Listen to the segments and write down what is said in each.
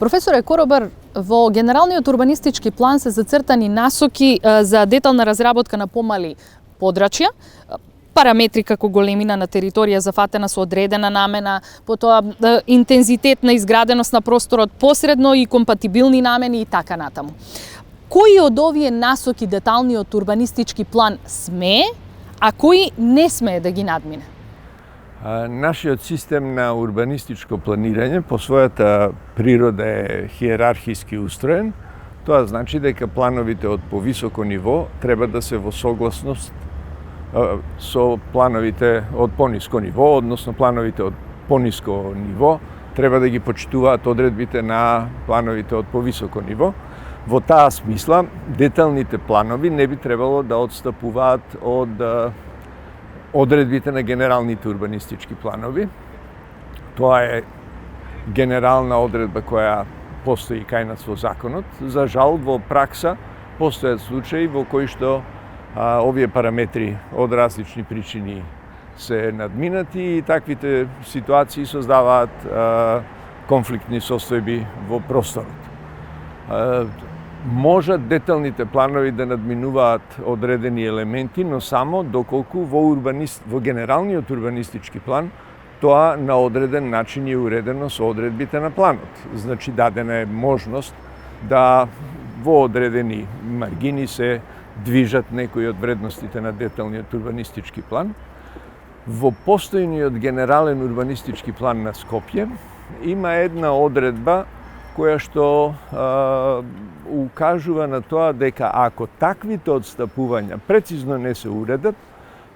Професоре Коробар, во генералниот урбанистички план се зацртани насоки за детална разработка на помали подрачја, параметри како големина на територија зафатена со одредена намена, потоа интензитет на изграденост на просторот, посредно и компатибилни намени и така натаму. Кои од овие насоки деталниот урбанистички план смее, а кои не смее да ги надмине? Нашиот систем на урбанистичко планирање по својата природа е хиерархиски устроен. Тоа значи дека плановите од повисоко ниво треба да се во согласност со плановите од пониско ниво, односно плановите од пониско ниво треба да ги почитуваат одредбите на плановите од повисоко ниво. Во таа смисла, деталните планови не би требало да отстапуваат од одредбите на генералните урбанистички планови. Тоа е генерална одредба која постои кај нас во законот. За жал, во пракса постојат случаи во кои што овие параметри од различни причини се надминати и таквите ситуации создаваат конфликтни состојби во просторот. Можат деталните планови да надминуваат одредени елементи, но само доколку во генералниот урбанистички план тоа на одреден начин е уредено со одредбите на планот. Значи, дадена е можност да во одредени маргини се движат некои од вредностите на деталниот урбанистички план. Во постојниот генерален урбанистички план на Скопје има една одредба која што укажува на тоа дека ако таквите отстапувања прецизно не се уредат,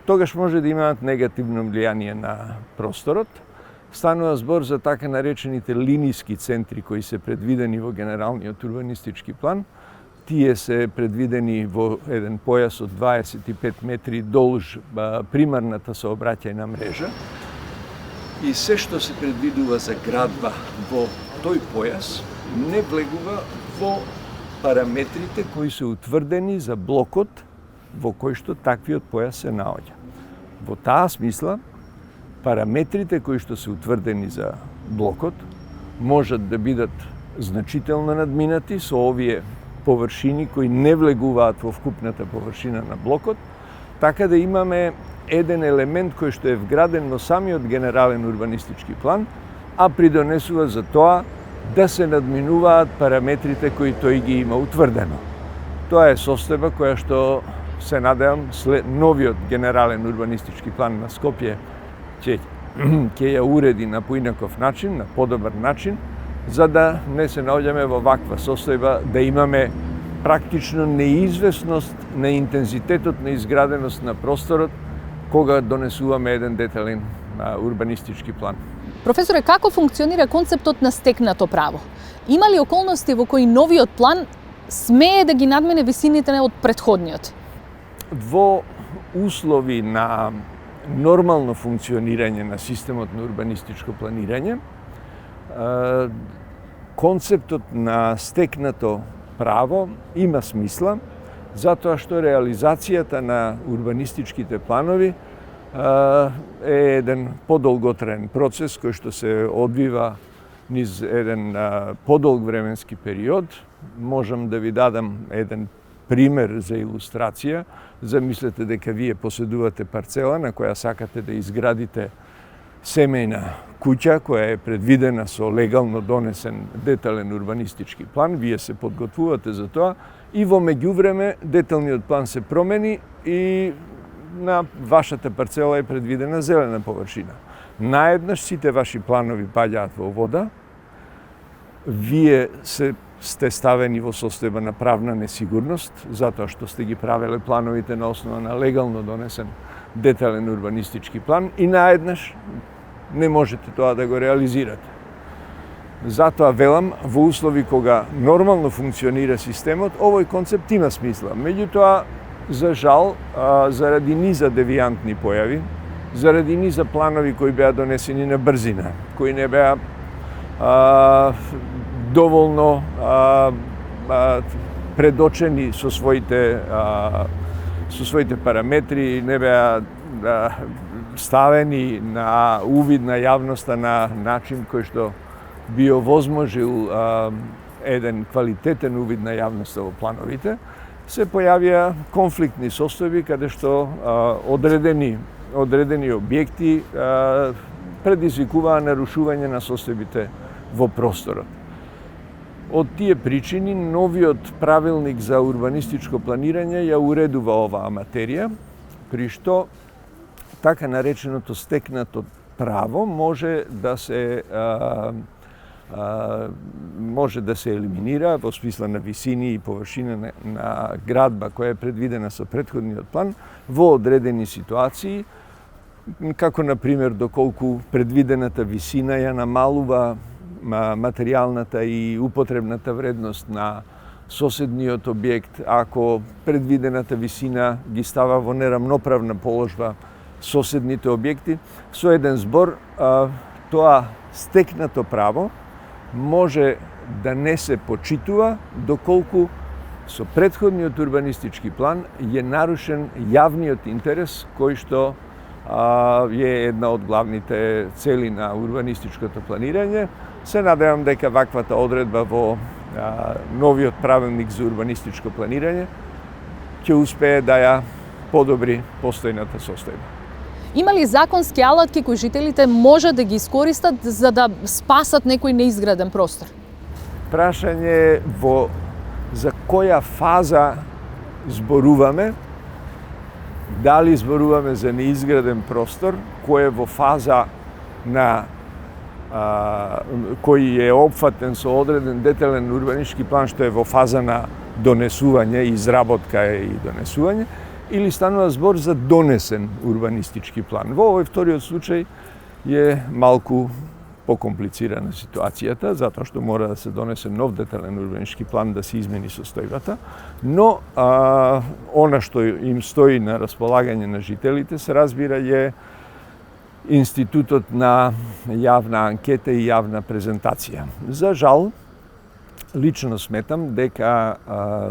тогаш може да имаат негативно влијание на просторот. Станува збор за така наречените линиски центри кои се предвидени во генералниот урбанистички план. Тие се предвидени во еден појас од 25 метри долж примарната сообраќајна мрежа. И се што се предвидува за градба во тој појас не влегува во параметрите кои се утврдени за блокот во кој што таквиот појас се наоѓа. Во таа смисла, параметрите кои што се утврдени за блокот можат да бидат значително надминати со овие површини кои не влегуваат во вкупната површина на блокот, така да имаме еден елемент кој што е вграден во самиот генерален урбанистички план, а придонесува за тоа да се надминуваат параметрите кои тој ги има утврдено. Тоа е состојба која што се надевам след новиот генерален урбанистички план на Скопје ќе ја уреди на поинаков начин, на подобар начин, за да не се наоѓаме во ваква состојба да имаме практично неизвестност на интензитетот на изграденост на просторот кога донесуваме еден детален урбанистички план. Професоре, како функционира концептот на стекнато право? Има ли околности во кои новиот план смее да ги надмине висините од претходниот? Во услови на нормално функционирање на системот на урбанистичко планирање, концептот на стекнато право има смисла, затоа што реализацијата на урбанистичките планови е еден подолготраен процес кој што се одвива низ еден подолг временски период. Можам да ви дадам еден пример за илустрација. Замислете дека вие поседувате парцела на која сакате да изградите семејна куќа која е предвидена со легално донесен детален урбанистички план. Вие се подготвувате за тоа и во меѓувреме деталниот план се промени и на вашата парцела е предвидена зелена површина. Наеднаш сите ваши планови паѓаат во вода. Вие сте ставени во состојба на правна несигурност, затоа што сте ги правеле плановите на основа на легално донесен детален урбанистички план и наеднаш не можете тоа да го реализирате. Затоа велам, во услови кога нормално функционира системот, овој концепт има смисла. Меѓутоа, за жал, заради низа девијантни појави, заради низа планови кои беа донесени на брзина, кои не беа доволно предочени со своите параметри, не беа ставени на увид на јавноста на начин кој што би овозможил еден квалитетен увид на јавноста во плановите, се појавија конфликтни состојби каде што одредени објекти предизвикуваа нарушување на состојбите во просторот. Од тие причини, новиот правилник за урбанистичко планирање ја уредува оваа материја, при што така нареченото стекнато право може да се елиминира во смисла на висини и површина на градба која е предвидена со претходниот план во одредени ситуации, како на пример доколку предвидената висина ја намалува материјалната и употребната вредност на соседниот објект, ако предвидената висина ги става во нерамноправна положба соседните објекти. Со еден збор, тоа стекнато право може да не се почитува доколку со претходниот урбанистички план е нарушен јавниот интерес кој што е една од главните цели на урбанистичкото планирање. Се надевам дека ваквата одредба во новиот правилник за урбанистичко планирање ќе успее да ја подобри постојната состојба. Има ли законски алатки кои жителите може да ги искористат за да спасат некој неизграден простор? Прашање за која фаза зборуваме, дали зборуваме за неизграден простор, кој е во фаза на кој е опфатен со одреден детален урбанистички план, што е во фаза на донесување, изработка и донесување, или станува збор за донесен урбанистички план. Во овој вториот случај е малку покомплицирана ситуацијата, затоа што мора да се донесе нов детален урбанистички план да се измени состојбата, но она што им стои на располагање на жителите, се разбира, е институтот на јавна анкета и јавна презентација. За жал, лично сметам дека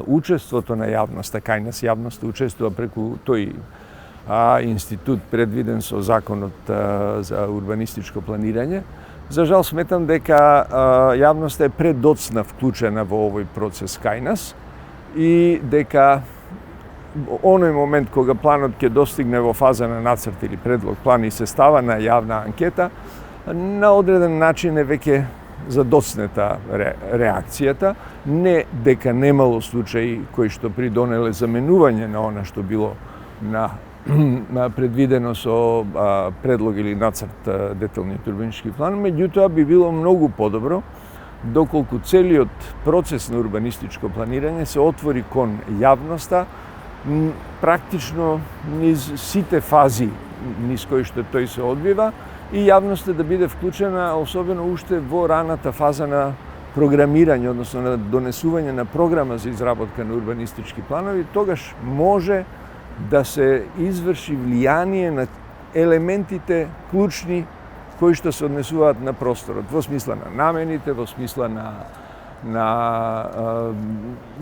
учеството на јавноста, кај нас јавноста учествува преку тој институт предвиден со законот за урбанистичко планирање. За жал сметам дека јавноста е предоцна вклучена во овој процес кај нас и дека оној момент кога планот ќе достигне во фаза на нацрт или предлог план и се става на јавна анкета, на одреден начин е веќе задоцнета реакцијата, не дека немало случаи кои што придонеле заменување на она што било предвидено со предлог или нацрт деталниот урбанистички план, меѓутоа би било многу подобро доколку целиот процес на урбанистичко планирање се отвори кон јавноста, практично низ сите фази низ кои што тој се одвива, и јавноста да биде вклучена, особено уште во раната фаза на програмирање, односно на донесување на програма за изработка на урбанистички планови, тогаш може да се изврши влијание на елементите клучни кои што се однесуваат на просторот, во смисла на намените, во смисла на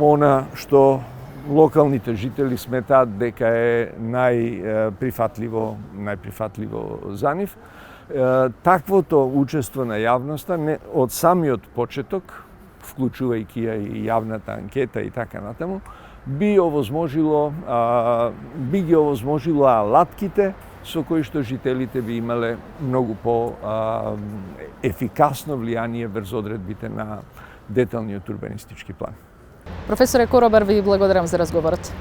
она што локалните жители сметаат дека е најприфатливо за нив. Таквото учество на јавноста од самиот почеток, вклучувајќи ја и јавната анкета и така натаму, би ги овозможило алатките со кои што жителите би имале многу по-ефикасно влијание врз одредбите на деталниот урбанистички план. Професоре Коробар, ви благодарам за разговорот.